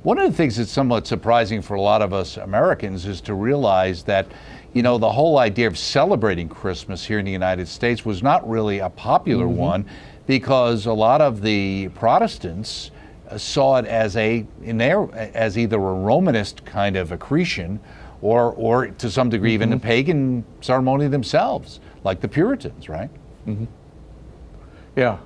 One of the things that's somewhat surprising for a lot of us Americans is to realize that, the whole idea of celebrating Christmas here in the United States was not really a popular one, because a lot of the Protestants saw it as as either a Romanist kind of accretion, or to some degree even a pagan ceremony themselves, like the Puritans, right? Yeah.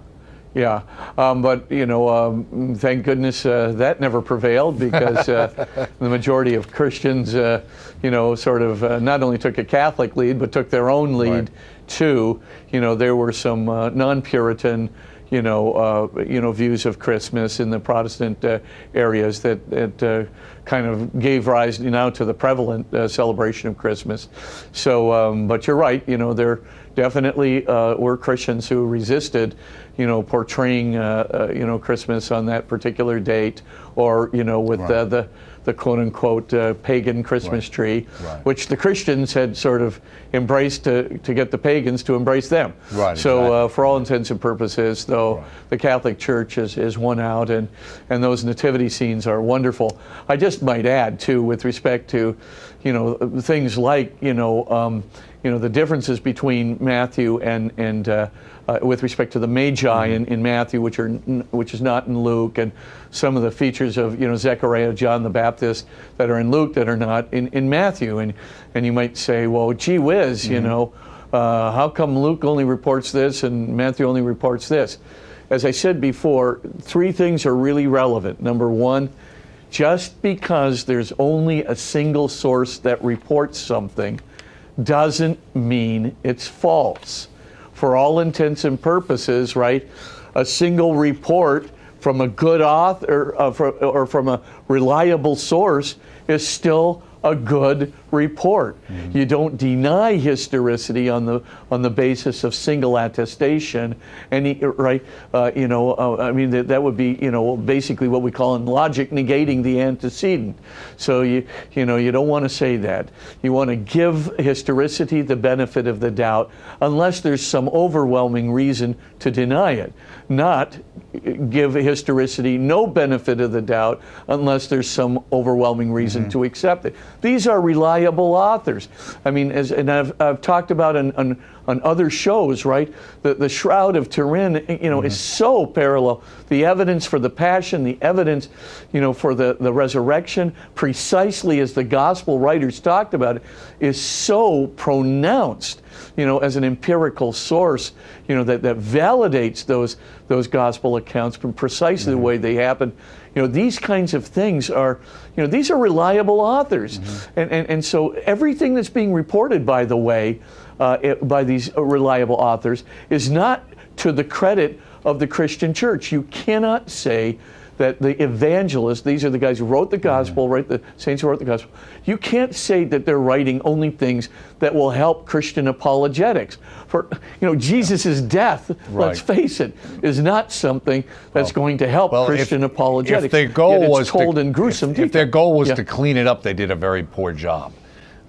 Yeah, but thank goodness that never prevailed, because the majority of Christians, sort of not only took a Catholic lead, but took their own lead too. There were some non-Puritan, views of Christmas in the Protestant areas that kind of gave rise now to the prevalent celebration of Christmas. So, but you're right. There definitely were Christians who resisted, portraying, Christmas on that particular date, or, with the quote-unquote pagan Christmas tree, which the Christians had sort of embraced to get the pagans to embrace them. So for all intents and purposes, though, the Catholic Church is won out, and those nativity scenes are wonderful. I just might add, too, with respect to, things like, the differences between Matthew and with respect to the Magi in Matthew, which is not in Luke, and some of the features of Zechariah, John the Baptist that are in Luke that are not in Matthew, and you might say, well, gee whiz, how come Luke only reports this and Matthew only reports this? As I said before, three things are really relevant. Number one, just because there's only a single source that reports something doesn't mean it's false. For all intents and purposes, right, a single report from a good author or from a reliable source is still a good report. You don't deny historicity on the basis of single attestation, and I mean that would be basically what we call in logic negating the antecedent. So you don't want to say that. You want to give historicity the benefit of the doubt unless there's some overwhelming reason to deny it. Not give historicity no benefit of the doubt unless there's some overwhelming reason to accept it. These are reliable authors. I mean, and I've talked about on other shows, right? The Shroud of Turin, is so parallel. The evidence for the Passion, the evidence, for the resurrection, precisely as the Gospel writers talked about it, is so pronounced, as an empirical source, that validates those Gospel accounts from precisely the way they happen. These kinds of things are, these are reliable authors. And so everything that's being reported, by the way, by these reliable authors is not to the credit of the Christian church. You cannot say that the evangelists, these are the guys who wrote the gospel, right? The saints who wrote the gospel. You can't say that they're writing only things that will help Christian apologetics. For Jesus' death, let's face it, is not something that's going to help Christian apologetics. If their goal was told in gruesome detail. If their goal was to clean it up, they did a very poor job.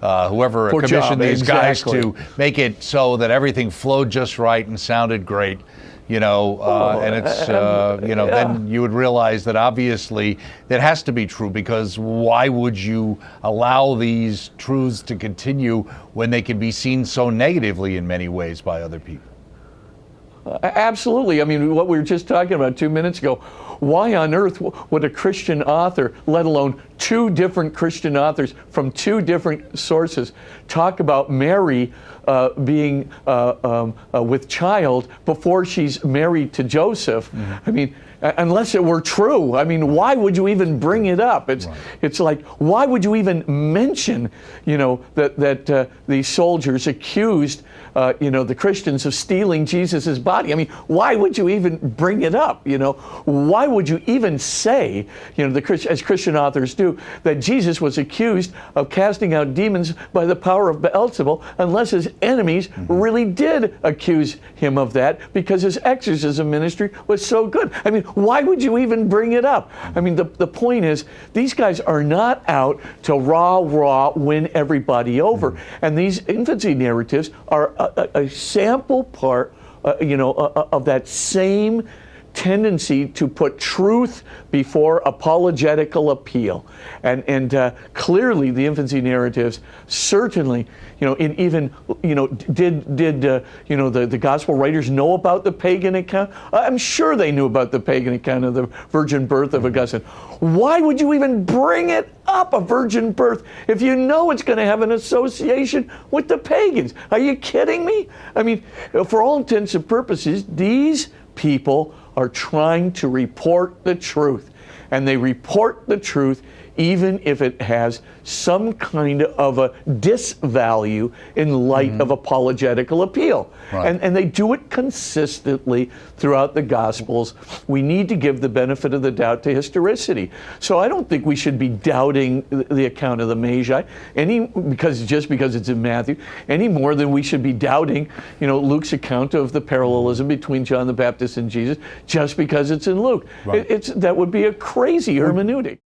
Whoever commissioned these guys to make it so that everything flowed just right and sounded great. And it's, then you would realize that obviously that has to be true, because why would you allow these truths to continue when they can be seen so negatively in many ways by other people? Absolutely. I mean, what we were just talking about 2 minutes ago, why on earth would a Christian author, let alone two different Christian authors from two different sources, talk about Mary being with child before she's married to Joseph? I mean, unless it were true. I mean, why would you even bring it up? It's like, why would you even mention, that these soldiers accused, the Christians of stealing Jesus's body? I mean, why would you even bring it up? Why would you even say, as Christian authors do, that Jesus was accused of casting out demons by the power of Beelzebul, unless his enemies really did accuse him of that because his exorcism ministry was so good? I mean, why would you even bring it up? I mean, the point is, these guys are not out to raw win everybody over. And these infancy narratives are a sample part, of that same tendency to put truth before apologetical appeal. And clearly the infancy narratives certainly, did the gospel writers know about the pagan account? I'm sure they knew about the pagan account of the virgin birth of Augustine. Why would you even bring it up, a virgin birth, if you know it's going to have an association with the pagans? Are you kidding me? I mean, for all intents and purposes, these people are trying to report the truth. And they report the truth even if it has some kind of a disvalue in light of apologetical appeal. Right. And they do it consistently throughout the Gospels. We need to give the benefit of the doubt to historicity. So I don't think we should be doubting the account of the Magi just because it's in Matthew, any more than we should be doubting, Luke's account of the parallelism between John the Baptist and Jesus just because it's in Luke. Right. That would be a crazy hermeneutic.